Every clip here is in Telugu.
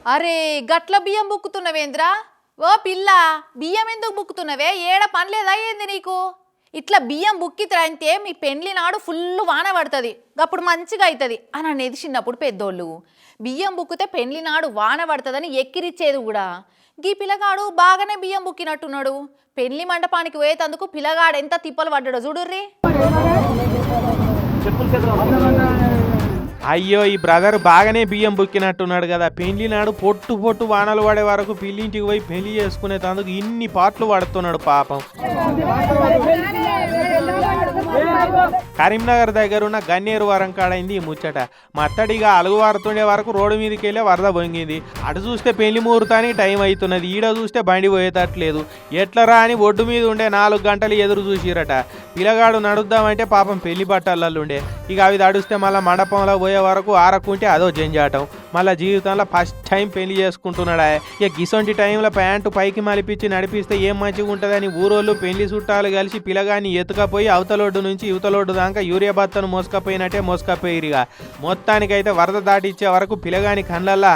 అరే గట్ల బియ్యం బుక్కుతున్నవేంద్రా? ఓ పిల్ల, బియ్యం ఎందుకు బుక్కుతున్నవే? ఏడ పనిలేదా ఏంది నీకు? ఇట్లా బియ్యం బుక్కితే మీ పెండ్లి నాడు ఫుల్ వాన పడుతుంది, అప్పుడు మంచిగా అవుతుంది అని అనేది చిన్నప్పుడు పెద్దోళ్ళు. బియ్యం బుక్కితే పెండ్లి నాడు వాన పడుతుందని ఎక్కిరిచ్చేది కూడా. గీ పిల్లగాడు బాగానే బియ్యం బుక్కినట్టున్నాడు. పెండ్లి మండపానికి పోయేటందుకు పిల్లగాడు ఎంత తిప్పలు పడ్డాడో చూడుర్రి. అయ్యో ఈ బ్రదర్ బాగానే బియ్యం బుక్కినట్టున్నాడు కదా. పెళ్లి నాడు పొట్టు పొట్టు వానలు పడే వరకు పిల్లింటికి పోయి పెళ్లి చేసుకునేందుకు ఇన్ని పాటలు పడుతున్నాడు పాపం. కరీంనగర్ దగ్గర ఉన్న గన్నేరు వరం కాడైంది ఈ ముచ్చట. మత్తడిగా అలుగు వారుతుండే వరకు రోడ్డు మీదకి వెళ్ళే వరద పొంగింది. అటు చూస్తే పెళ్లి ముహూర్తానికి టైం అవుతున్నది, ఈడ చూస్తే బండి పోయేటట్లేదు. ఎట్లరా అని ఒడ్డు మీద ఉండే 4 గంటలు ఎదురు చూసిరట. పిల్లగాడు నడుద్దామంటే పాపం పెళ్లి బట్టలల్లుండే. ఇక అవి తడుస్తే మళ్ళీ మండపంలో పోయే వరకు ఆరకుంటే అదో జంజాటం. మళ్ళీ జీవితంలో ఫస్ట్ టైం పెళ్లి చేసుకుంటున్నాడా. ఇక గిసొంటి టైంలో ప్యాంటు పైకి మలిపించి నడిపిస్తే ఏం మంచిగా ఉంటుందని ఊరోళ్ళు పెళ్లి చుట్టాలు కలిసి పిల్లగాన్ని ఎత్తుకపోయి అవతలోడ్డు నుంచి యువతలోడ్డు దాకా యూరియా బత్తను మోసుకపోయినట్టే మోసుకపోయిరిగా. మొత్తానికైతే వరద దాటిచ్చే వరకు పిల్లగాని కళ్ళల్లా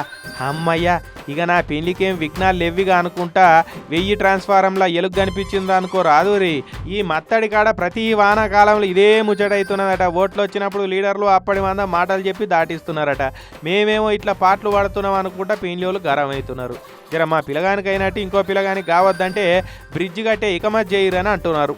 అమ్మయ్య ఇక నా పెళ్లికేం విఘ్నాలు లెవ్విగా అనుకుంటా 1000 ట్రాన్స్ఫారంలా ఎలుగు కనిపించింది అనుకో రాదురి. ఈ మత్తడి కాడ ప్రతి వానాకాలంలో ఇదే ముచ్చటవుతున్నదట. ఓట్లు వచ్చినప్పుడు లీడర్లు అప్పటి మంద మాటలు చెప్పి దాటిస్తున్నారట. మేమేమో ఇట్లా పాటలు పడుతున్నాం అనుకుంటా పెళ్లి వాళ్ళు గరం అవుతున్నారు. జర మా పిల్లగానికైనట్టు ఇంకో పిల్లగానికి కావద్దంటే బ్రిడ్జ్ కట్టే ఇకమత్ చేయరని అంటున్నారు.